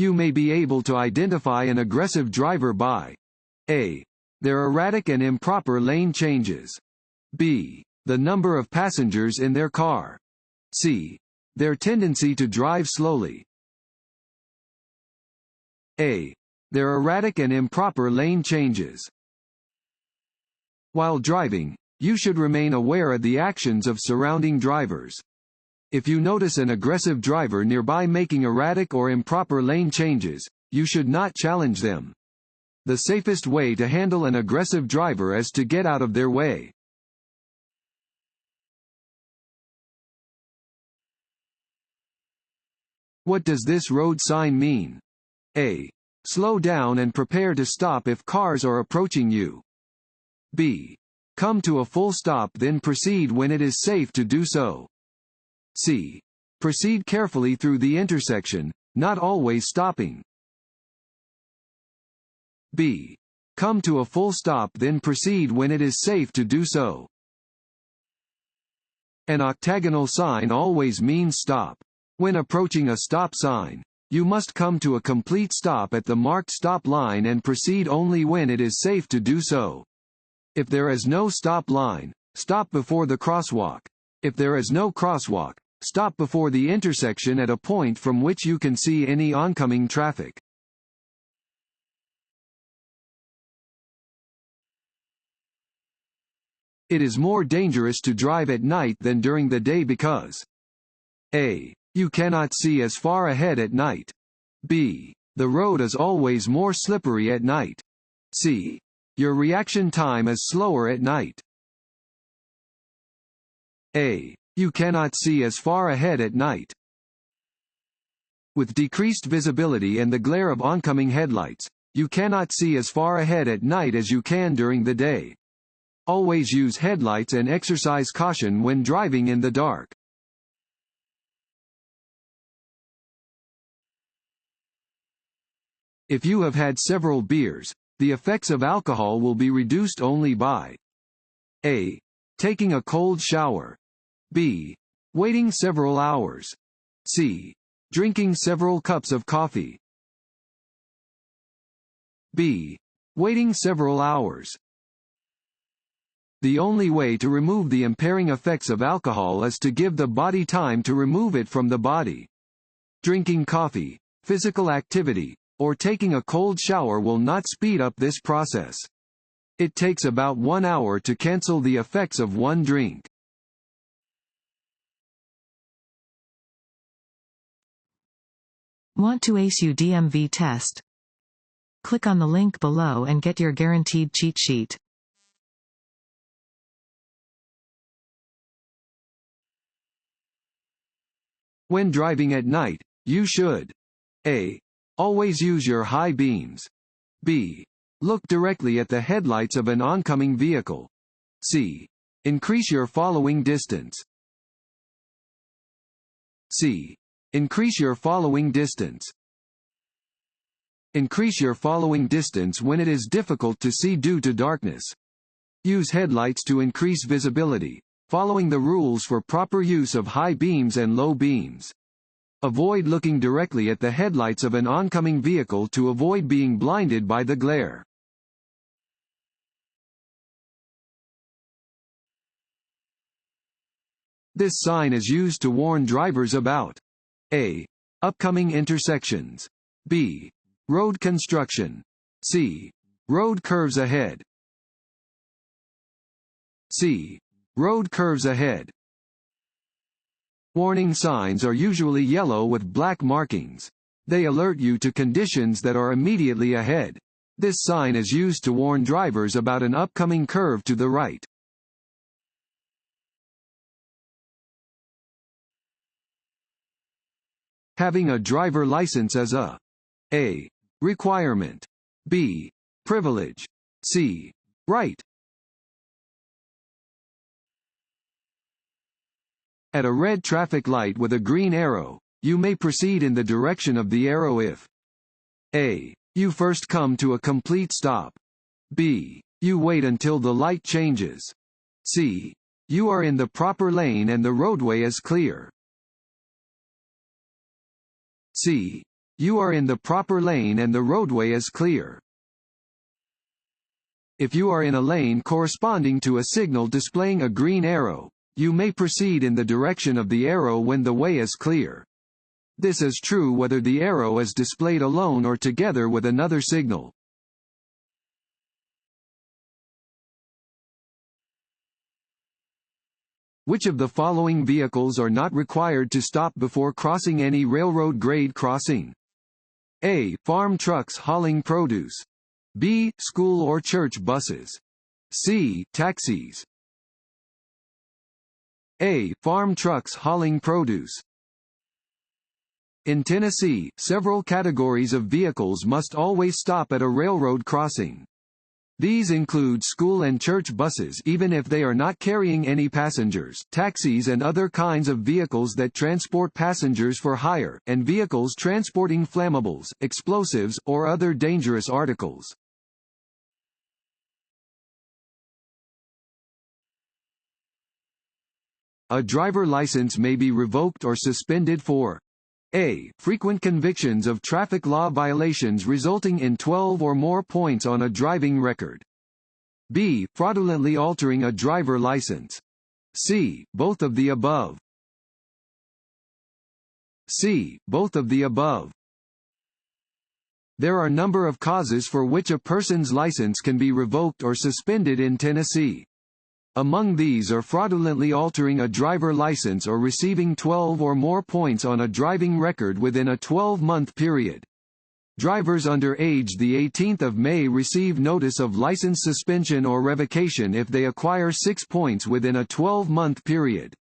You may be able to identify an aggressive driver by A. Their erratic and improper lane changes. B. The number of passengers in their car. C. Their tendency to drive slowly. A. Their erratic and improper lane changes. While driving, you should remain aware of the actions of surrounding drivers. If you notice an aggressive driver nearby making erratic or improper lane changes, you should not challenge them. The safest way to handle an aggressive driver is to get out of their way. What does this road sign mean? A. Slow down and prepare to stop if cars are approaching you. B. Come to a full stop then proceed when it is safe to do so. C. Proceed carefully through the intersection, not always stopping. B. Come to a full stop then proceed when it is safe to do so. An octagonal sign always means stop. When approaching a stop sign, you must come to a complete stop at the marked stop line and proceed only when it is safe to do so. If there is no stop line, stop before the crosswalk. If there is no crosswalk, stop before the intersection at a point from which you can see any oncoming traffic. It is more dangerous to drive at night than during the day because A. You cannot see as far ahead at night. B. The road is always more slippery at night. C. Your reaction time is slower at night. A. You cannot see as far ahead at night. With decreased visibility and the glare of oncoming headlights, you cannot see as far ahead at night as you can during the day. Always use headlights and exercise caution when driving in the dark. If you have had several beers, the effects of alcohol will be reduced only by A. Taking a cold shower. B. Waiting several hours. C. Drinking several cups of coffee. B. Waiting several hours. The only way to remove the impairing effects of alcohol is to give the body time to remove it from the body. Drinking coffee, physical activity, or taking a cold shower will not speed up this process. It takes about 1 hour to cancel the effects of one drink. Want to ace your DMV test? Click on the link below and get your guaranteed cheat sheet. When driving at night, you should A. Always use your high beams. B. Look directly at the headlights of an oncoming vehicle. C. Increase your following distance. C. Increase your following distance. Increase your following distance when it is difficult to see due to darkness. Use headlights to increase visibility, following the rules for proper use of high beams and low beams. Avoid looking directly at the headlights of an oncoming vehicle to avoid being blinded by the glare. This sign is used to warn drivers about A. Upcoming intersections. B. Road construction. C. Road curves ahead. C. Road curves ahead. Warning signs are usually yellow with black markings. They alert you to conditions that are immediately ahead. This sign is used to warn drivers about an upcoming curve to the right. Having a driver license is a A. Requirement. B. Privilege. C. Right. At a red traffic light with a green arrow, you may proceed in the direction of the arrow if A. You first come to a complete stop. B. You wait until the light changes. C. You are in the proper lane and the roadway is clear. C. You are in the proper lane and the roadway is clear. If you are in a lane corresponding to a signal displaying a green arrow, you may proceed in the direction of the arrow when the way is clear. This is true whether the arrow is displayed alone or together with another signal. Which of the following vehicles are not required to stop before crossing any railroad grade crossing? A. Farm trucks hauling produce. B. School or church buses. C. Taxis. A. Farm trucks hauling produce. In Tennessee, several categories of vehicles must always stop at a railroad crossing. These include school and church buses even if they are not carrying any passengers, taxis and other kinds of vehicles that transport passengers for hire, and vehicles transporting flammables, explosives, or other dangerous articles. A driver license may be revoked or suspended for A. Frequent convictions of traffic law violations resulting in 12 or more points on a driving record. B. Fraudulently altering a driver license. C. Both of the above. C. Both of the above. There are a number of causes for which a person's license can be revoked or suspended in Tennessee. Among these are fraudulently altering a driver license or receiving 12 or more points on a driving record within a 12-month period. Drivers under age 18 May receive notice of license suspension or revocation if they acquire 6 points within a 12-month period.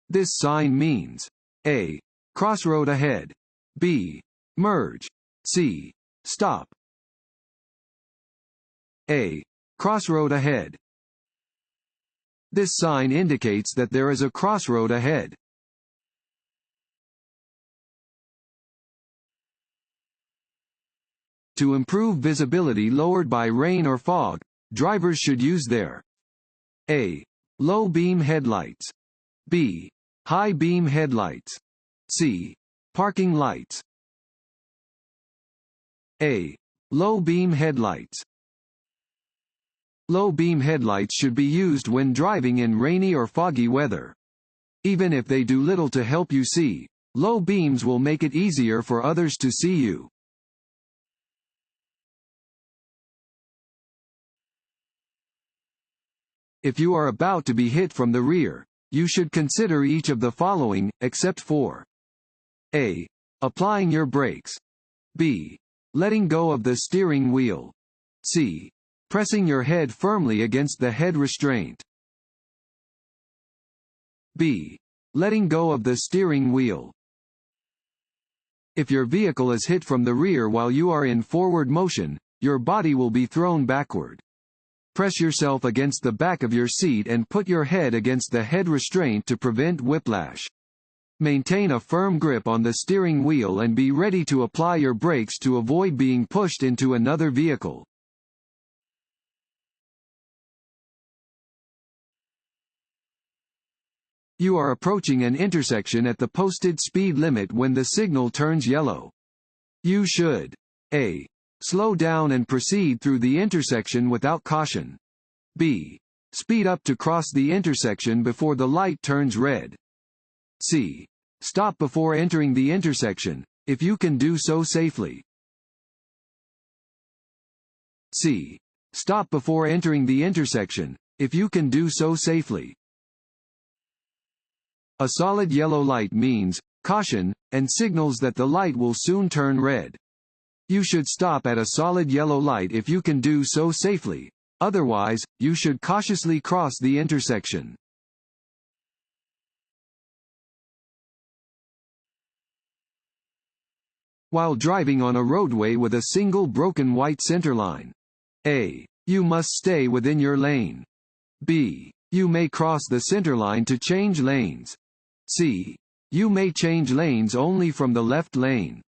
This sign means A. Crossroad ahead. B. Merge. C. Stop. A. Crossroad ahead. This sign indicates that there is a crossroad ahead. To improve visibility lowered by rain or fog, drivers should use their A. Low beam headlights. B. High beam headlights. C. Parking lights. A. Low beam headlights. Low beam headlights should be used when driving in rainy or foggy weather. Even if they do little to help you see, low beams will make it easier for others to see you. If you are about to be hit from the rear, you should consider each of the following, except for A. Applying your brakes. B. Letting go of the steering wheel. C. Pressing your head firmly against the head restraint. B. Letting go of the steering wheel. If your vehicle is hit from the rear while you are in forward motion, your body will be thrown backward. Press yourself against the back of your seat and put your head against the head restraint to prevent whiplash. Maintain a firm grip on the steering wheel and be ready to apply your brakes to avoid being pushed into another vehicle. You are approaching an intersection at the posted speed limit when the signal turns yellow. You should A. Slow down and proceed through the intersection without caution. B. Speed up to cross the intersection before the light turns red. C. Stop before entering the intersection, if you can do so safely. C. Stop before entering the intersection, if you can do so safely. A solid yellow light means caution, and signals that the light will soon turn red. You should stop at a solid yellow light if you can do so safely, otherwise, you should cautiously cross the intersection. While driving on a roadway with a single broken white centerline. A. You must stay within your lane. B. You may cross the centerline to change lanes. C. You may change lanes only from the left lane.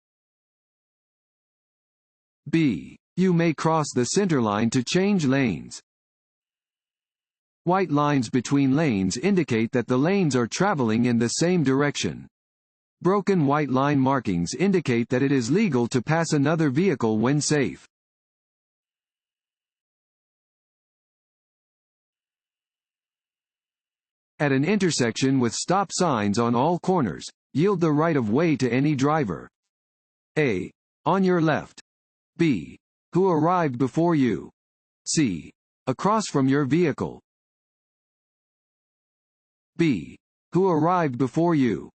B. You may cross the centerline to change lanes. White lines between lanes indicate that the lanes are traveling in the same direction. Broken white line markings indicate that it is legal to pass another vehicle when safe. At an intersection with stop signs on all corners, yield the right of way to any driver. A. On your left. B. Who arrived before you. C. Across from your vehicle. B. Who arrived before you.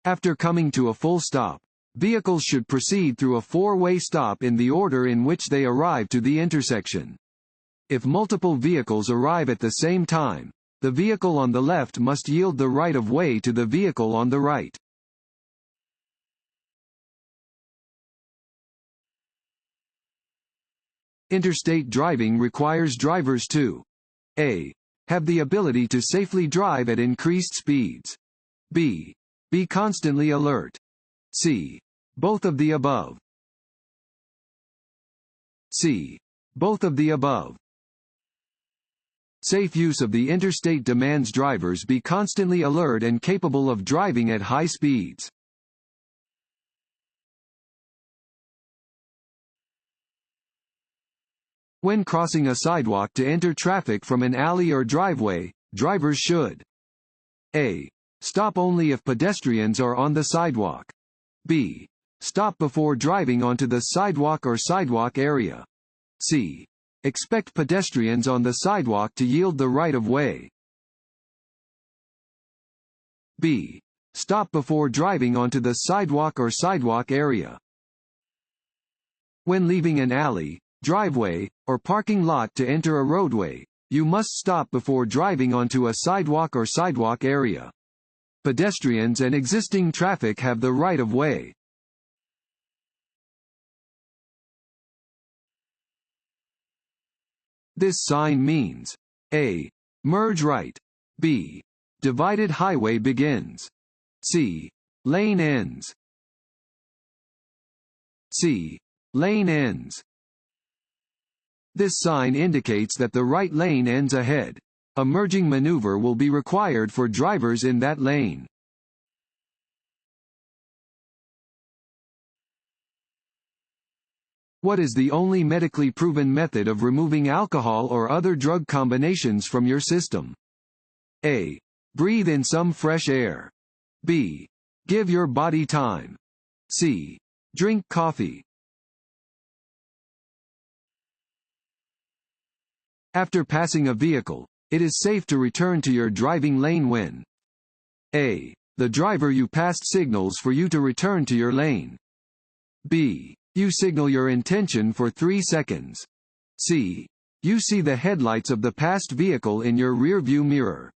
After coming to a full stop, vehicles should proceed through a four-way stop in the order in which they arrive to the intersection. If multiple vehicles arrive at the same time, the vehicle on the left must yield the right of way to the vehicle on the right. Interstate driving requires drivers to A. Have the ability to safely drive at increased speeds. B. Be constantly alert. C. Both of the above. C. Both of the above. Safe use of the interstate demands drivers be constantly alert and capable of driving at high speeds. When crossing a sidewalk to enter traffic from an alley or driveway, drivers should A. Stop only if pedestrians are on the sidewalk. B. Stop before driving onto the sidewalk or sidewalk area. C. Expect pedestrians on the sidewalk to yield the right of way. B. Stop before driving onto the sidewalk or sidewalk area. When leaving an alley, driveway, or parking lot to enter a roadway, you must stop before driving onto a sidewalk or sidewalk area. Pedestrians and existing traffic have the right of way. This sign means A. Merge right. B. Divided highway begins. C. Lane ends. C. Lane ends. This sign indicates that the right lane ends ahead. A merging maneuver will be required for drivers in that lane. What is the only medically proven method of removing alcohol or other drug combinations from your system? A. Breathe in some fresh air. B. Give your body time. C. Drink coffee. After passing a vehicle, it is safe to return to your driving lane when A. The driver you passed signals for you to return to your lane. B. You signal your intention for 3 seconds. C. You see the headlights of the passed vehicle in your rearview mirror.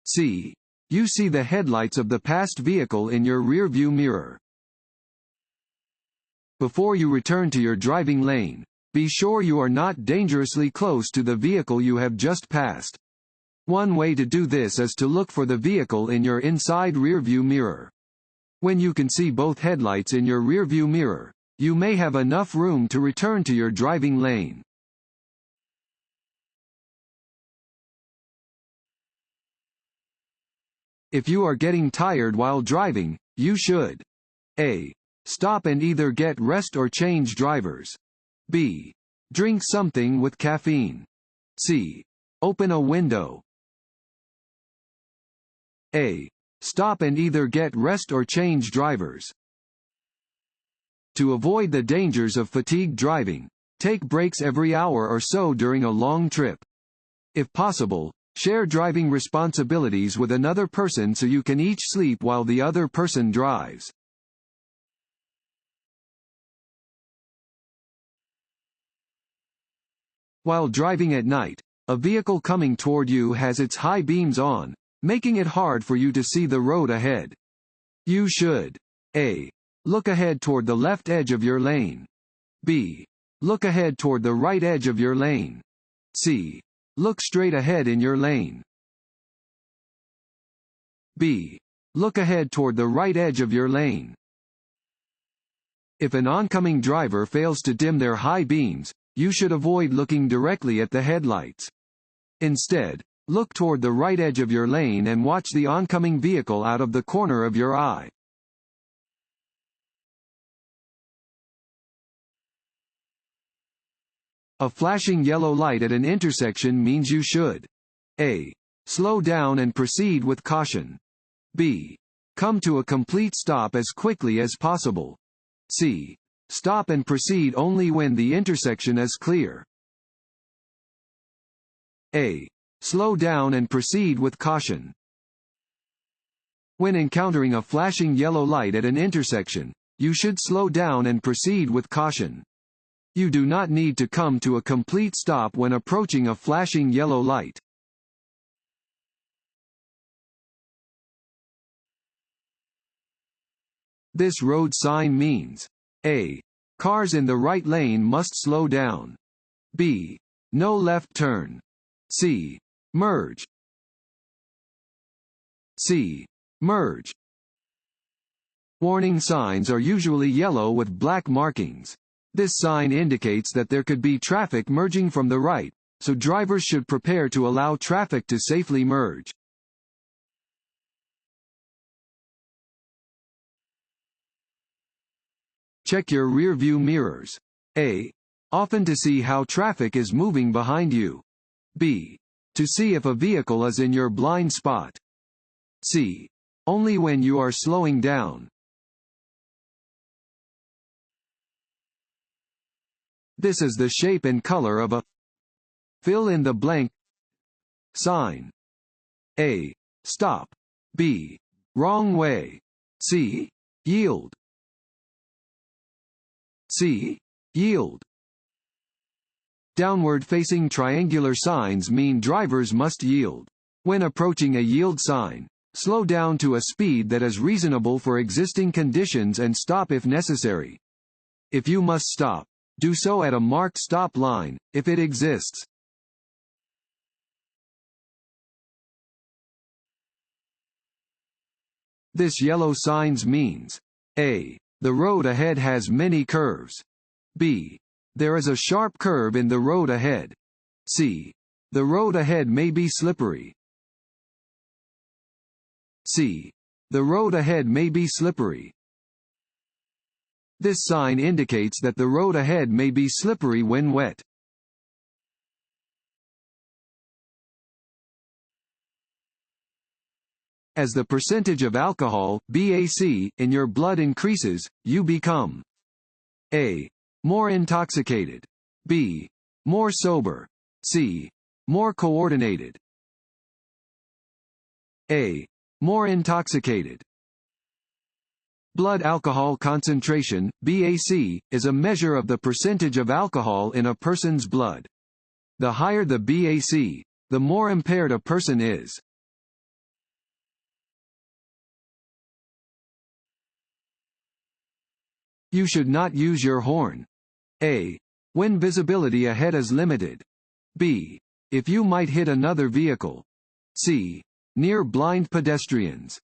C. You see the headlights of the passed vehicle in your rearview mirror. Before you return to your driving lane, be sure you are not dangerously close to the vehicle you have just passed. One way to do this is to look for the vehicle in your inside rearview mirror. When you can see both headlights in your rearview mirror, you may have enough room to return to your driving lane. If you are getting tired while driving, you should A. Stop and either get rest or change drivers. B. Drink something with caffeine. C. Open a window. A. Stop and either get rest or change drivers. To avoid the dangers of fatigued driving, take breaks every hour or so during a long trip. If possible, share driving responsibilities with another person so you can each sleep while the other person drives. While driving at night, a vehicle coming toward you has its high beams on, making it hard for you to see the road ahead. You should A. Look ahead toward the left edge of your lane. B. Look ahead toward the right edge of your lane. C. Look straight ahead in your lane. B. Look ahead toward the right edge of your lane. If an oncoming driver fails to dim their high beams, you should avoid looking directly at the headlights. Instead, look toward the right edge of your lane and watch the oncoming vehicle out of the corner of your eye. A flashing yellow light at an intersection means you should A. Slow down and proceed with caution. B. Come to a complete stop as quickly as possible. C. Stop and proceed only when the intersection is clear. A. Slow down and proceed with caution. When encountering a flashing yellow light at an intersection, you should slow down and proceed with caution. You do not need to come to a complete stop when approaching a flashing yellow light. This road sign means A. Cars in the right lane must slow down. B. No left turn. C. Merge. C. Merge. Warning signs are usually yellow with black markings. This sign indicates that there could be traffic merging from the right, so drivers should prepare to allow traffic to safely merge. Check your rear-view mirrors. A. Often to see how traffic is moving behind you. B. To see if a vehicle is in your blind spot. C. Only when you are slowing down. This is the shape and color of a fill in the blank sign. A. Stop. B. Wrong way. C. Yield. C. Yield. Downward-facing triangular signs mean drivers must yield. When approaching a yield sign, slow down to a speed that is reasonable for existing conditions and stop if necessary. If you must stop, do so at a marked stop line, if it exists. This yellow signs means A. The road ahead has many curves. B. There is a sharp curve in the road ahead. C. The road ahead may be slippery. C. The road ahead may be slippery. This sign indicates that the road ahead may be slippery when wet. As the percentage of alcohol, BAC, in your blood increases, you become A. More intoxicated. B. More sober. C. More coordinated. A. More intoxicated. Blood alcohol concentration, BAC, is a measure of the percentage of alcohol in a person's blood. The higher the BAC, the more impaired a person is. You should not use your horn. A. When visibility ahead is limited. B. If you might hit another vehicle. C. Near blind pedestrians.